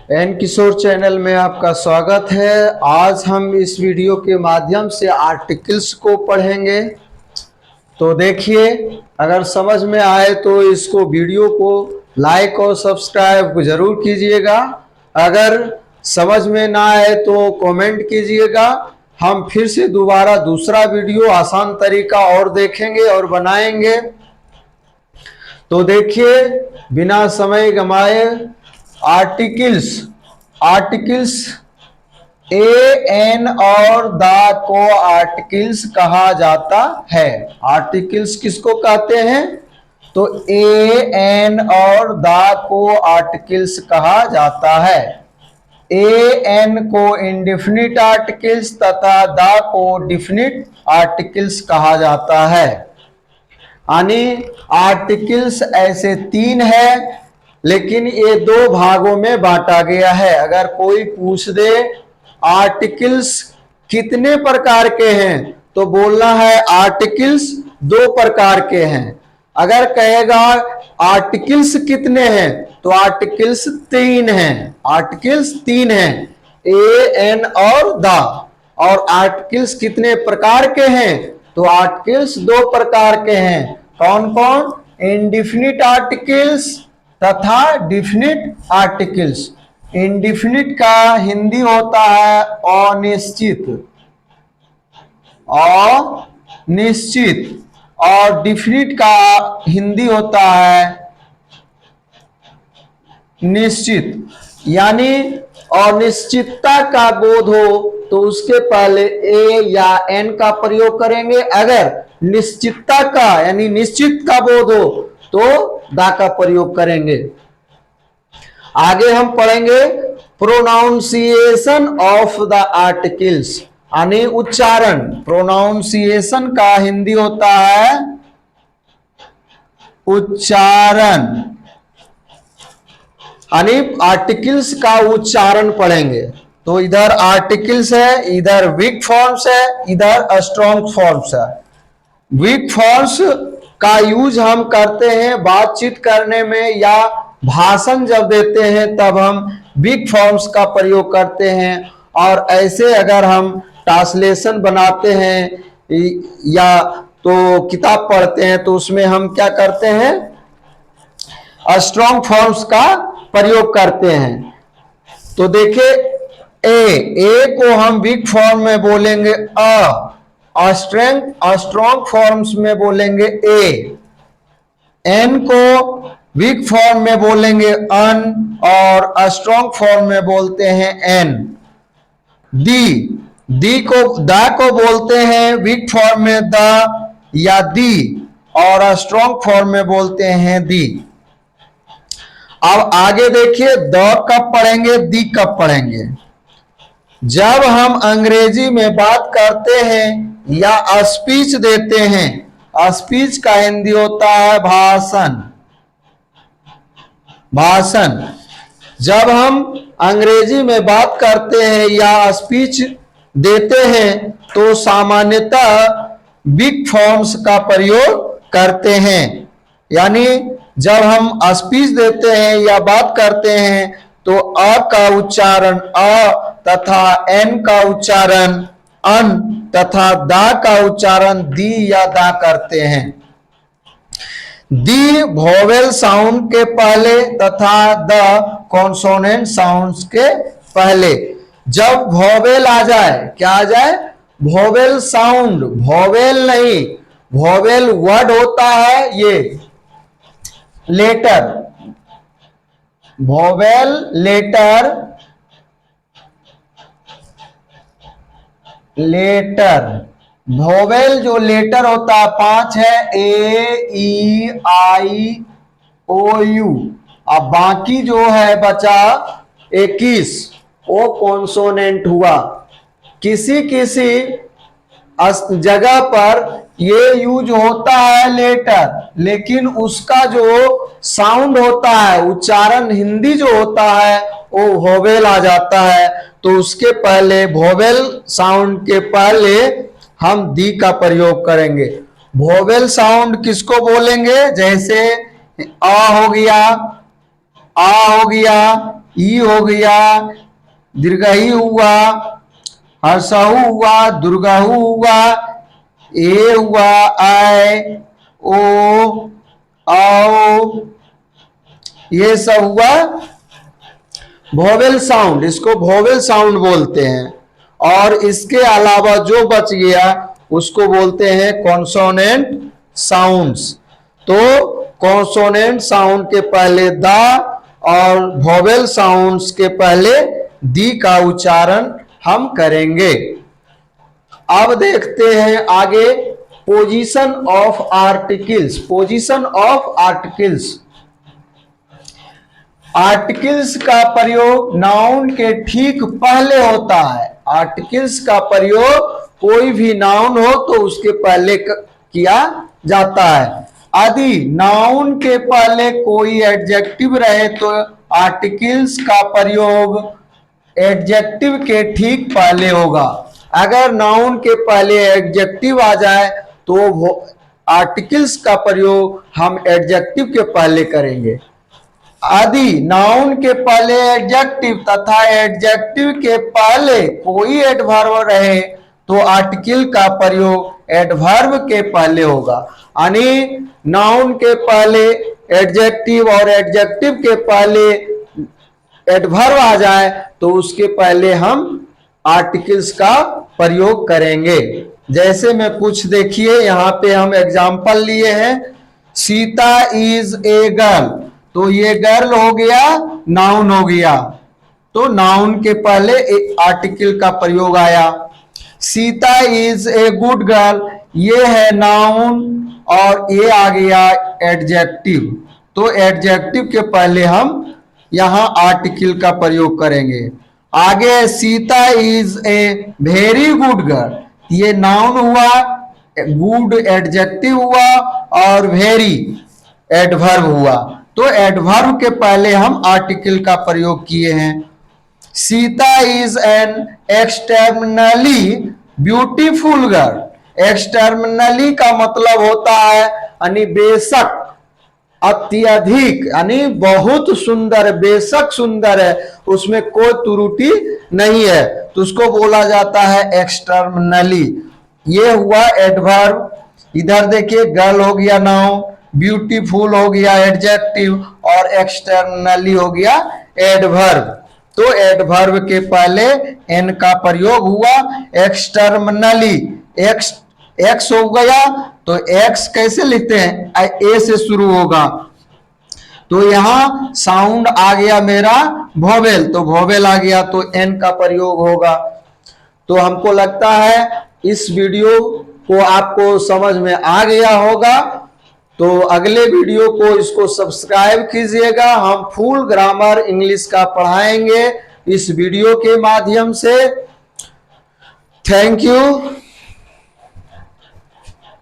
N किशोर channel में आपका स्वागत है। आज हम इस वीडियो के माध्यम से आर्टिकल्स को पढ़ेंगे। तो देखिए, अगर समझ में आए तो इसको वीडियो को लाइक और सब्सक्राइब जरूर कीजिएगा। अगर समझ में ना आए तो कमेंट कीजिएगा। हम फिर से दोबारा दूसरा वीडियो आसान तरीका और देखेंगे और बनाएंगे। तो देखिए, बिना समय गंवाए आर्टिकल्स एन और द को आर्टिकल्स कहा जाता है। आर्टिकल्स किसको कहते हैं? तो ए एन और द को आर्टिकल्स कहा जाता है। ए एन को इंडेफिनिट आर्टिकल्स तथा द को डेफिनिट आर्टिकल्स कहा जाता है। यानी आर्टिकल्स ऐसे तीन है, लेकिन ये दो भागों में बांटा गया है। अगर कोई पूछ दे आर्टिकल्स कितने प्रकार के हैं, तो बोलना है आर्टिकल्स दो प्रकार के हैं। अगर कहेगा आर्टिकल्स कितने हैं, तो आर्टिकल्स तीन हैं। आर्टिकल्स तीन हैं, ए एन और द। और आर्टिकल्स कितने प्रकार के हैं, तो आर्टिकल्स दो प्रकार के हैं। कौन कौन? इंडेफिनिट आर्टिकल्स तथा डेफिनिट आर्टिकल्स। इंडेफिनिट का हिंदी होता है अनिश्चित, और डेफिनिट का हिंदी होता है निश्चित। यानी अनिश्चितता का बोध हो तो उसके पहले ए या एन का प्रयोग करेंगे। अगर निश्चितता का यानी निश्चित का बोध हो तो दा का प्रयोग करेंगे। आगे हम पढ़ेंगे प्रोनाउंसिएशन ऑफ द आर्टिकल्स, यानी उच्चारण। प्रोनाउंसिएशन का हिंदी होता है उच्चारण, यानी आर्टिकल्स का उच्चारण पढ़ेंगे। तो इधर आर्टिकल्स है, इधर वीक फॉर्म्स है, इधर स्ट्रॉन्ग फॉर्म्स है। वीक फॉर्म्स का यूज हम करते हैं बातचीत करने में या भाषण जब देते हैं तब हम वीक फॉर्म्स का प्रयोग करते हैं। और ऐसे अगर हम ट्रांसलेशन बनाते हैं या तो किताब पढ़ते हैं तो उसमें हम क्या करते हैं? स्ट्रॉन्ग फॉर्म्स का प्रयोग करते हैं। तो देखिए, ए को हम वीक फॉर्म में बोलेंगे स्ट्रॉन्ग फॉर्म्स में बोलेंगे ए। एन को वीक फॉर्म में बोलेंगे अन, और स्ट्रॉन्ग फॉर्म में बोलते हैं एन। दी को बोलते हैं वीक फॉर्म में द या दी, और स्ट्रॉन्ग फॉर्म में बोलते हैं दी। अब आगे देखिए, द कब पढ़ेंगे, दी कब पढ़ेंगे? जब हम अंग्रेजी में बात करते हैं या स्पीच देते हैं। स्पीच का हिंदी होता है भाषण। जब हम अंग्रेजी में बात करते हैं या स्पीच देते हैं तो सामान्यतः वीक फॉर्म्स का प्रयोग करते हैं। यानी जब हम स्पीच देते हैं या बात करते हैं तो अ का उच्चारण अ तथा एन का उच्चारण अन तथा दा का उच्चारण दी या दा करते हैं। दी वोवेल साउंड के पहले तथा द कॉन्सोनेंट साउंड्स के पहले। जब वोवेल आ जाए, क्या आ जाए? वोवेल साउंड, वोवेल नहीं, वोवेल वर्ड होता है ये लेटर, वोवेल लेटर, वोवेल जो लेटर होता है 5 है, ए ई आई ओ यू। अब बाकी जो है बचा 21, वो कॉन्सोनेंट हुआ। किसी किसी जगह पर ये यूज होता है लेटर, लेकिन उसका जो साउंड होता है, उच्चारण हिंदी जो होता है, वो वोवेल आ जाता है। तो उसके पहले वोवेल साउंड के पहले हम दी का प्रयोग करेंगे। वोवेल साउंड किसको बोलेंगे? जैसे अ हो गया, आ हो गया, ई हो गया, दीर्घई हुआ, हर्षहु हुआ, दुर्गहु हुआ, ए हुआ, आय, ओ, आओ, ये सब हुआ वोवेल साउंड, इसको वोवेल साउंड बोलते हैं। और इसके अलावा जो बच गया उसको बोलते हैं कॉन्सोनेंट साउंड्स। तो कॉन्सोनेंट साउंड के पहले द और वोवेल साउंड्स के पहले दी का उच्चारण हम करेंगे। अब देखते हैं आगे position of articles. Position of articles, articles का प्रयोग नाउन के ठीक पहले होता है। आर्टिकल्स का प्रयोग कोई भी नाउन हो तो उसके पहले किया जाता है। यदि नाउन के पहले कोई एडजेक्टिव रहे तो आर्टिकल्स का प्रयोग एडजेक्टिव के ठीक पहले होगा। अगर नाउन के पहले एडजेक्टिव आ जाए तो वो आर्टिकल्स का प्रयोग हम एडजेक्टिव के पहले करेंगे। यदि नाउन के पहले एडजेक्टिव तथा एडजेक्टिव के पहले कोई एडवर्ब रहे तो आर्टिकल का प्रयोग एडवर्ब के पहले होगा। यानी नाउन के पहले एडजेक्टिव और एडजेक्टिव के पहले एडवर्ब आ जाए तो उसके पहले हम आर्टिकल्स का प्रयोग करेंगे। जैसे मैं कुछ देखिए, यहाँ पे हम एग्जाम्पल लिए हैं। सीता इज ए गर्ल, तो ये गर्ल हो गया, नाउन हो गया, तो नाउन के पहले एक आर्टिकल का प्रयोग आया। Sita is a good girl, ये है नाउन और ये आ गया एडजेक्टिव, तो एडजेक्टिव के पहले हम यहां आर्टिकल का प्रयोग करेंगे। आगे Sita is a very good girl, ये नाउन हुआ, गुड एडजेक्टिव हुआ और वेरी एडवर्ब हुआ, तो एडवर्ब के पहले हम आर्टिकल का प्रयोग किए हैं। Sita is an externally beautiful girl. Externally का मतलब होता है यानी बेशक, अत्यधिक, यानी बहुत सुंदर, बेशक सुंदर है, उसमें कोई त्रुटि नहीं है, तो उसको बोला जाता है एक्सटर्नली। ये हुआ एडवर्ब। इधर देखिए, गर्ल हो गया नाउन, ब्यूटीफुल हो गया एडजेक्टिव और एक्सटर्नली हो गया एडवर्ब। तो एडवर्ब के पहले एन का प्रयोग हुआ। एक्सटर्नली, एक्स हो गया तो एक्स कैसे लिखते हैं, ए से शुरू होगा, तो यहां साउंड आ गया मेरा वोवेल, तो वोवेल आ गया तो एन का प्रयोग होगा। तो हमको लगता है इस वीडियो को आपको समझ में आ गया होगा। तो अगले वीडियो को इसको सब्सक्राइब कीजिएगा। हम फुल ग्रामर इंग्लिश का पढ़ाएंगे इस वीडियो के माध्यम से। Thank you.